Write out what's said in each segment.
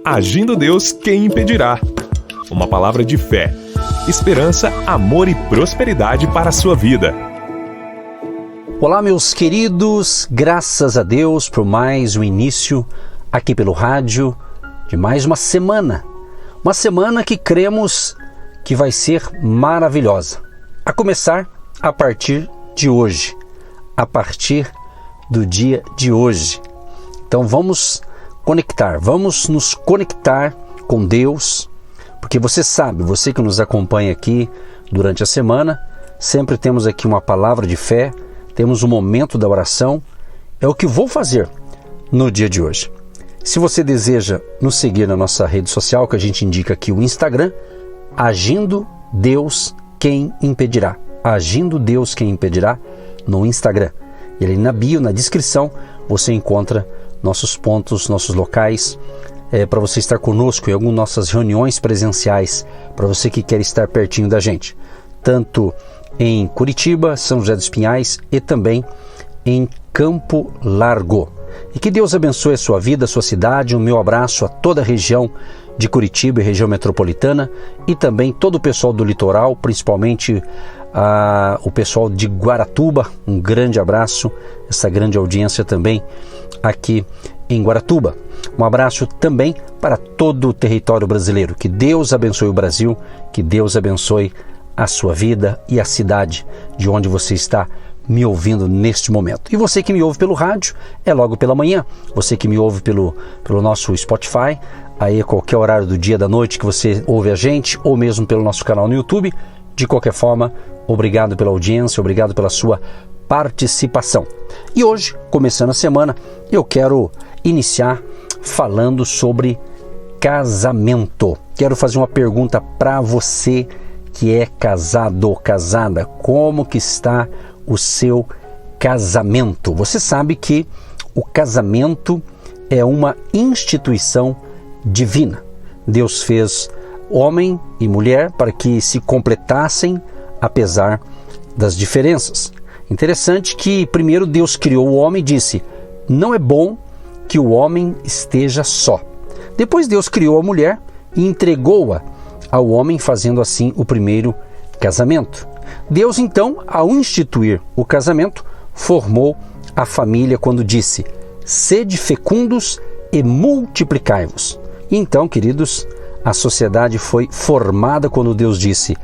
Agindo Deus, quem impedirá? Uma palavra de fé, esperança, amor e prosperidade para a sua vida. Olá, meus queridos, graças a Deus por mais um início aqui pelo rádio de mais uma semana. Uma semana que cremos que vai ser maravilhosa. A começar a partir de hoje, a partir do dia de hoje. Então vamos nos conectar com Deus, porque você sabe, você que nos acompanha aqui durante a semana, sempre temos aqui uma palavra de fé, temos um momento da oração, é o que vou fazer no dia de hoje. Se você deseja nos seguir na nossa rede social, que a gente indica aqui o Instagram, Agindo Deus, quem impedirá? Agindo Deus, quem impedirá? No Instagram. E ali na bio, na descrição, você encontra nossos pontos, nossos locais, para você estar conosco em algumas nossas reuniões presenciais, para você que quer estar pertinho da gente, tanto em Curitiba, São José dos Pinhais e também em Campo Largo. E que Deus abençoe a sua vida, a sua cidade. O meu abraço a toda a região de Curitiba e região metropolitana e também todo o pessoal do litoral, principalmente o pessoal de Guaratuba. Um grande abraço, essa grande audiência também aqui em Guaratuba. Um abraço também para todo o território brasileiro. Que Deus abençoe o Brasil, que Deus abençoe a sua vida e a cidade de onde você está me ouvindo neste momento. E você que me ouve pelo rádio, é logo pela manhã. Você que me ouve pelo nosso Spotify, aí a qualquer horário do dia, da noite que você ouve a gente, ou mesmo pelo nosso canal no YouTube. De qualquer forma, obrigado pela audiência, obrigado pela sua participação. E hoje, começando a semana, eu quero iniciar falando sobre casamento. Quero fazer uma pergunta para você que é casado ou casada. Como que está o seu casamento? Você sabe que o casamento é uma instituição divina. Deus fez homem e mulher para que se completassem apesar das diferenças. Interessante que primeiro Deus criou o homem e disse: não é bom que o homem esteja só. Depois Deus criou a mulher e entregou-a ao homem, fazendo assim o primeiro casamento. Deus então, ao instituir o casamento, formou a família quando disse: sede fecundos e multiplicai-vos. Então, queridos, a sociedade foi formada quando Deus disse: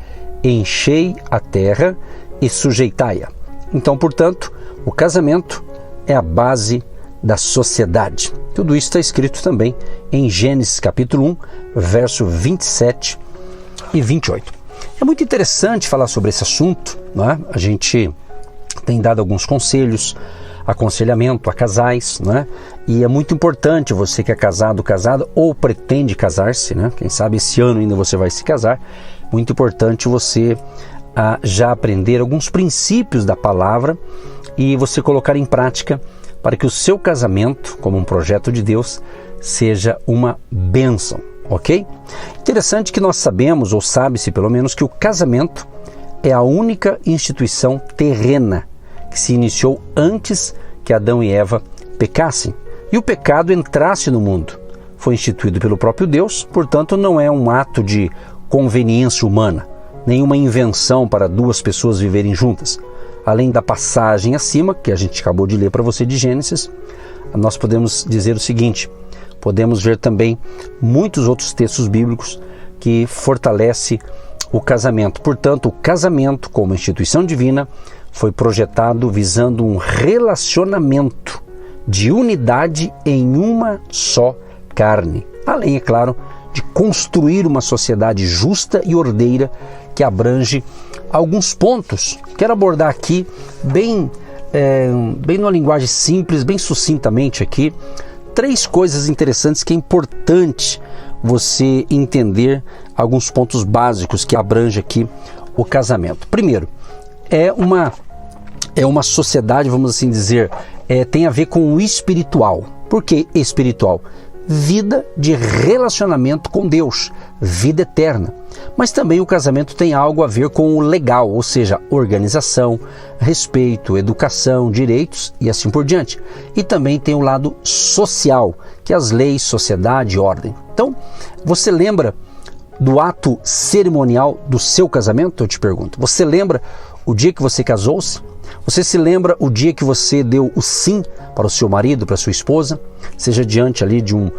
enchei a terra e sujeitai-a. Então, portanto, o casamento é a base da sociedade. Tudo isso está escrito também em Gênesis capítulo 1, verso 27 e 28. É muito interessante falar sobre esse assunto, não é? A gente tem dado alguns conselhos, aconselhamento a casais, não é? E é muito importante, você que é casado, casada ou pretende casar-se, né? Quem sabe esse ano ainda você vai se casar, muito importante você já aprender alguns princípios da palavra e você colocar em prática para que o seu casamento, como um projeto de Deus, seja uma bênção, ok? Interessante que nós sabemos, ou sabe-se pelo menos, que o casamento é a única instituição terrena que se iniciou antes que Adão e Eva pecassem e o pecado entrasse no mundo. Foi instituído pelo próprio Deus, portanto não é um ato de conveniência humana, nenhuma invenção para duas pessoas viverem juntas. Além da passagem acima, que a gente acabou de ler para você de Gênesis, nós podemos dizer o seguinte: podemos ver também muitos outros textos bíblicos que fortalecem o casamento. Portanto, o casamento, como instituição divina, foi projetado visando um relacionamento de unidade em uma só carne. Além, é claro, de construir uma sociedade justa e ordeira que abrange alguns pontos. Quero abordar aqui bem numa linguagem simples, bem sucintamente aqui, 3 coisas interessantes que é importante você entender, alguns pontos básicos que abrange aqui o casamento. Primeiro, é uma sociedade, vamos assim dizer, tem a ver com o espiritual. Por que espiritual? vida de relacionamento com Deus, vida eterna. Mas também o casamento tem algo a ver com o legal, ou seja, organização, respeito, educação, direitos e assim por diante. E também tem o lado social, que é as leis, sociedade e ordem. Então, você lembra do ato cerimonial do seu casamento? Eu te pergunto. Você lembra o dia que você casou-se? Você se lembra o dia que você deu o sim para o seu marido, para a sua esposa? Seja diante ali de um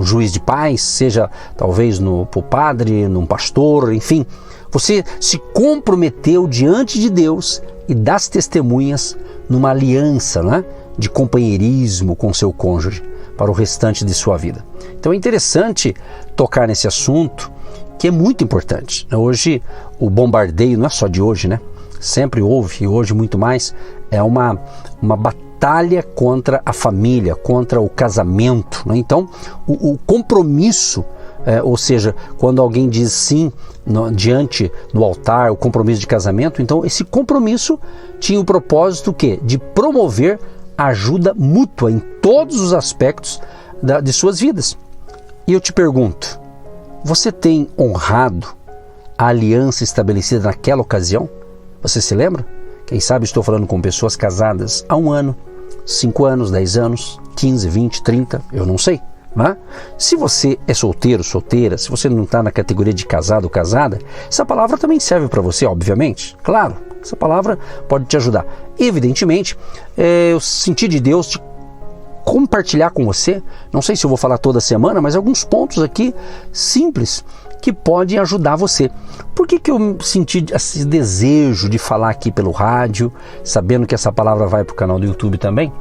juiz de paz, seja talvez pro padre, num pastor, enfim. Você se comprometeu diante de Deus e das testemunhas numa aliança, né, de companheirismo com seu cônjuge para o restante de sua vida. Então é interessante tocar nesse assunto, que é muito importante. Hoje o bombardeio não é só de hoje, né? Sempre houve, e hoje muito mais, é uma batalha contra a família, contra o casamento, né? Então, o compromisso, ou seja, quando alguém diz sim diante do altar, o compromisso de casamento, então esse compromisso tinha o propósito quê? De promover ajuda mútua em todos os aspectos de suas vidas. E eu te pergunto, você tem honrado a aliança estabelecida naquela ocasião? Você se lembra? Quem sabe estou falando com pessoas casadas há 1 ano, 5 anos, 10 anos, 15, 20, 30, eu não sei. Né? Se você é solteiro, solteira, se você não está na categoria de casado ou casada, essa palavra também serve para você, obviamente. Claro, essa palavra pode te ajudar. Evidentemente, eu senti de Deus de compartilhar com você, não sei se eu vou falar toda semana, mas alguns pontos aqui simples que podem ajudar você. Por que eu senti esse desejo de falar aqui pelo rádio, sabendo que essa palavra vai para o canal do YouTube também?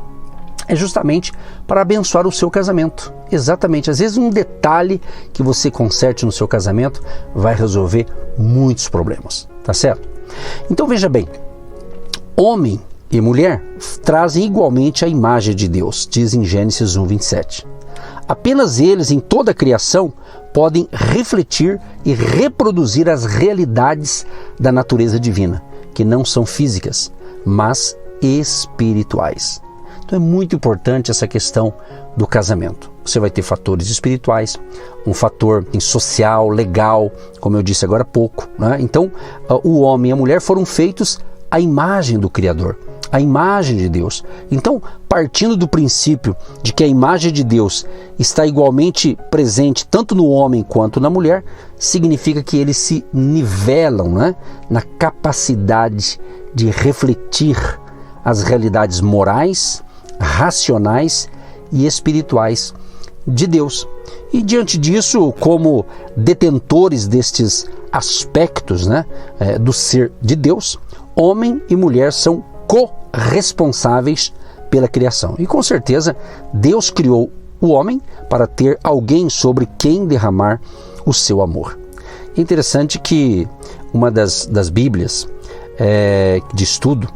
É justamente para abençoar o seu casamento. Exatamente. Às vezes um detalhe que você conserte no seu casamento vai resolver muitos problemas. Tá certo? Então veja bem, homem e mulher trazem igualmente a imagem de Deus, diz em Gênesis 1:27. Apenas eles em toda a criação podem refletir e reproduzir as realidades da natureza divina, que não são físicas, mas espirituais. Então é muito importante essa questão do casamento. Você vai ter fatores espirituais, um fator social, legal, como eu disse agora há pouco, né? Então o homem e a mulher foram feitos à imagem do Criador, à imagem de Deus. Então, partindo do princípio de que a imagem de Deus está igualmente presente tanto no homem quanto na mulher, significa que eles se nivelam, né, na capacidade de refletir as realidades morais, racionais e espirituais de Deus. E diante disso, como detentores destes aspectos, né, do ser de Deus, homem e mulher são corresponsáveis pela criação. E com certeza Deus criou o homem para ter alguém sobre quem derramar o seu amor. É interessante que uma das Bíblias de estudo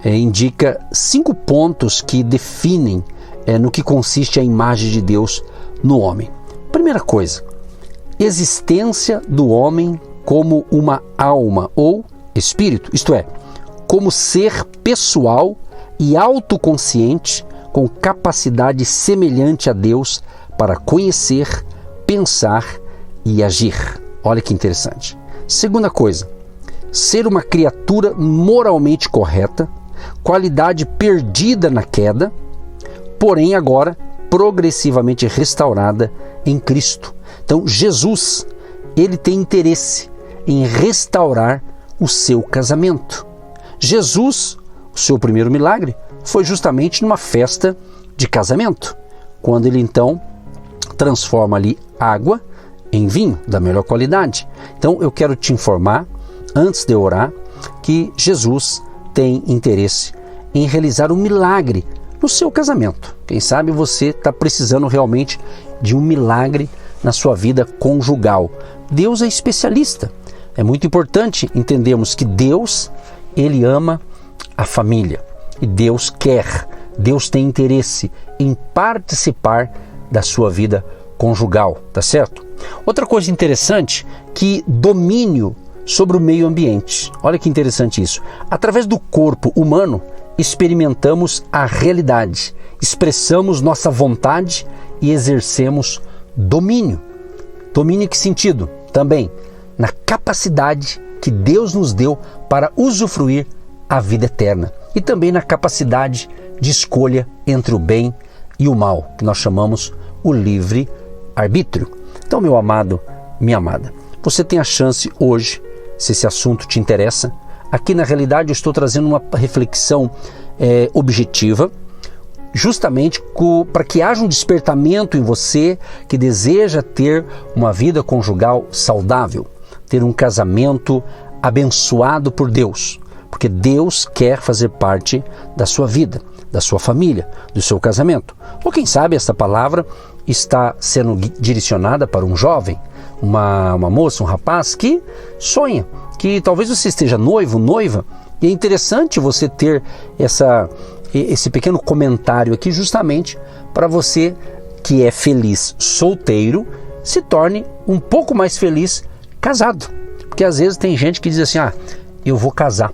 indica 5 pontos que definem no que consiste a imagem de Deus no homem. Primeira coisa, existência do homem como uma alma ou espírito, isto é, como ser pessoal e autoconsciente com capacidade semelhante a Deus para conhecer, pensar e agir. Olha que interessante. Segunda coisa, ser uma criatura moralmente correta, qualidade perdida na queda, porém agora progressivamente restaurada em Cristo. Então Jesus, ele tem interesse em restaurar o seu casamento. Jesus, o seu primeiro milagre, foi justamente numa festa de casamento, quando ele então transforma ali água em vinho da melhor qualidade. Então eu quero te informar, antes de orar, que Jesus tem interesse em realizar um milagre no seu casamento. Quem sabe você está precisando realmente de um milagre na sua vida conjugal. Deus é especialista. É muito importante entendermos que Deus, ele ama a família. E Deus quer, Deus tem interesse em participar da sua vida conjugal, tá certo? Outra coisa interessante, que domínio sobre o meio ambiente. Olha que interessante isso. Através do corpo humano, experimentamos a realidade, expressamos nossa vontade e exercemos domínio. Domínio em que sentido? Também na capacidade que Deus nos deu para usufruir a vida eterna. E também na capacidade de escolha entre o bem e o mal, que nós chamamos o livre-arbítrio. Então, meu amado, minha amada, você tem a chance hoje, se esse assunto te interessa. Aqui, na realidade, eu estou trazendo uma reflexão objetiva, justamente para que haja um despertamento em você que deseja ter uma vida conjugal saudável, ter um casamento abençoado por Deus, porque Deus quer fazer parte da sua vida, da sua família, do seu casamento. Ou quem sabe essa palavra está sendo direcionada para um jovem, uma moça, um rapaz que sonha, que talvez você esteja noivo, noiva, e é interessante você ter esse pequeno comentário aqui justamente para você que é feliz solteiro, se torne um pouco mais feliz casado. Porque às vezes tem gente que diz assim, eu vou casar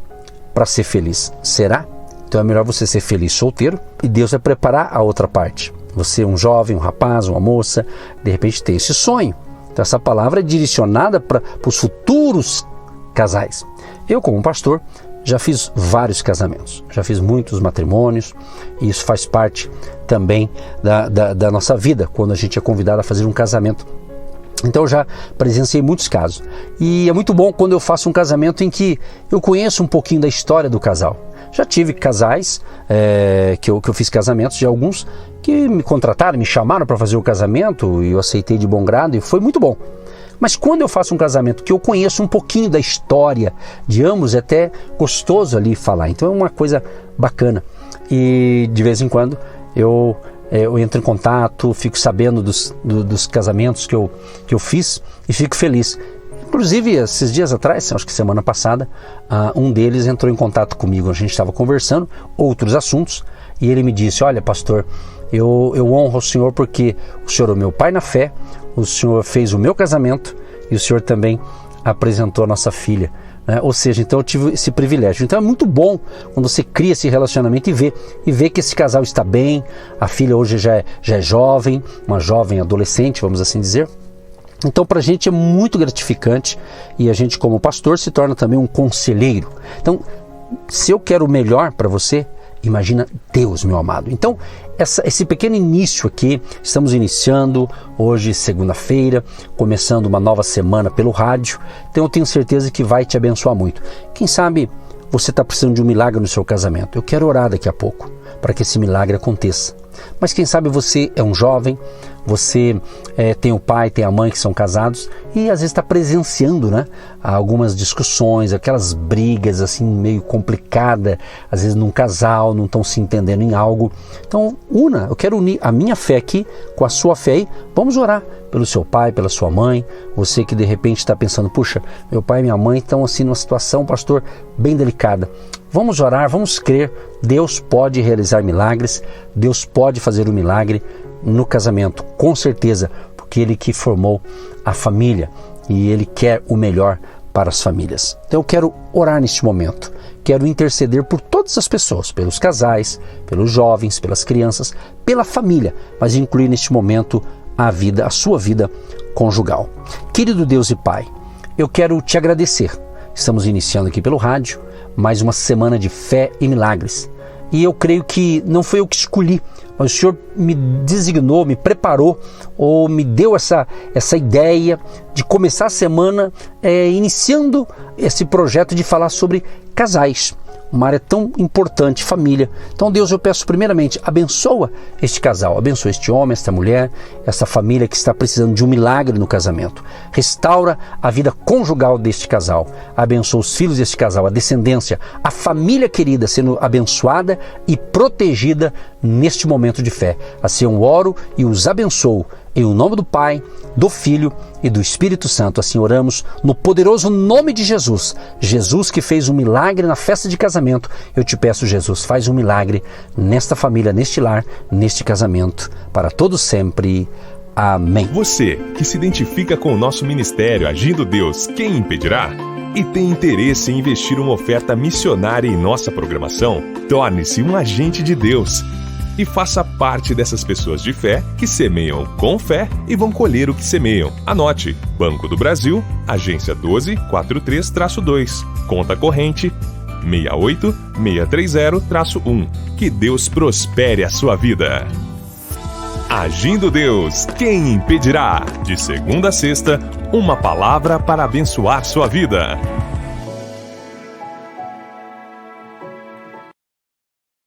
para ser feliz. Será? Então é melhor você ser feliz solteiro e Deus vai preparar a outra parte. Você é um jovem, um rapaz, uma moça, de repente tem esse sonho. Então essa palavra é direcionada para os futuros casais. Eu, como pastor, já fiz vários casamentos, já fiz muitos matrimônios, e isso faz parte também da nossa vida, quando a gente é convidado a fazer um casamento. Então eu já presenciei muitos casos. E é muito bom quando eu faço um casamento em que eu conheço um pouquinho da história do casal. Já tive casais que eu fiz casamentos de alguns que me contrataram, me chamaram para fazer o casamento e eu aceitei de bom grado e foi muito bom. Mas quando eu faço um casamento que eu conheço um pouquinho da história de ambos, é até gostoso ali falar. Então é uma coisa bacana. E de vez em quando eu entro em contato, fico sabendo dos casamentos que eu fiz e fico feliz. Inclusive, esses dias atrás, acho que semana passada, um deles entrou em contato comigo. A gente estava conversando outros assuntos e ele me disse, olha, pastor, eu honro o senhor porque o senhor é o meu pai na fé, o senhor fez o meu casamento e o senhor também apresentou a nossa filha. Ou seja, então eu tive esse privilégio. Então é muito bom quando você cria esse relacionamento e vê que esse casal está bem, a filha hoje já é jovem, uma jovem adolescente, vamos assim dizer. Então para a gente é muito gratificante e a gente como pastor se torna também um conselheiro. Então se eu quero o melhor para você, imagina Deus, meu amado. Então esse pequeno início aqui, estamos iniciando hoje, segunda-feira, começando uma nova semana pelo rádio, então eu tenho certeza que vai te abençoar muito. Quem sabe você está precisando de um milagre no seu casamento? Eu quero orar daqui a pouco para que esse milagre aconteça. Mas quem sabe você é um jovem, você tem o pai, tem a mãe que são casados e às vezes está presenciando algumas discussões, aquelas brigas assim meio complicadas, às vezes num casal, não estão se entendendo em algo. Então eu quero unir a minha fé aqui com a sua fé aí. Vamos orar pelo seu pai, pela sua mãe, você que de repente está pensando, puxa, meu pai e minha mãe estão assim numa situação, pastor, bem delicada. Vamos orar, vamos crer, Deus pode realizar milagres, Deus pode fazer um milagre no casamento, com certeza, porque Ele que formou a família e Ele quer o melhor para as famílias. Então eu quero orar neste momento, quero interceder por todas as pessoas, pelos casais, pelos jovens, pelas crianças, pela família, mas incluir neste momento a sua vida conjugal. Querido Deus e Pai, eu quero te agradecer. Estamos iniciando aqui pelo rádio mais uma semana de fé e milagres. E eu creio que não foi eu que escolhi, mas o Senhor me designou, me preparou ou me deu essa ideia de começar a semana iniciando esse projeto de falar sobre casais. Uma área tão importante, família. Então Deus, eu peço primeiramente, abençoa este casal, abençoa este homem, esta mulher, essa família que está precisando de um milagre no casamento. Restaura a vida conjugal deste casal, abençoa os filhos deste casal, a descendência, a família querida sendo abençoada e protegida neste momento de fé. Assim eu oro e os abençoo. Em o nome do Pai, do Filho e do Espírito Santo, assim oramos no poderoso nome de Jesus. Jesus que fez um milagre na festa de casamento, eu te peço, Jesus, faz um milagre nesta família, neste lar, neste casamento, para todos sempre. Amém. Você que se identifica com o nosso ministério Agindo Deus, quem impedirá? E tem interesse em investir uma oferta missionária em nossa programação? Torne-se um agente de Deus. e faça parte dessas pessoas de fé que semeiam com fé e vão colher o que semeiam. Anote: Banco do Brasil, agência 1243-2, conta corrente 68630-1. Que Deus prospere a sua vida. Agindo Deus, quem impedirá? De segunda a sexta, uma palavra para abençoar sua vida.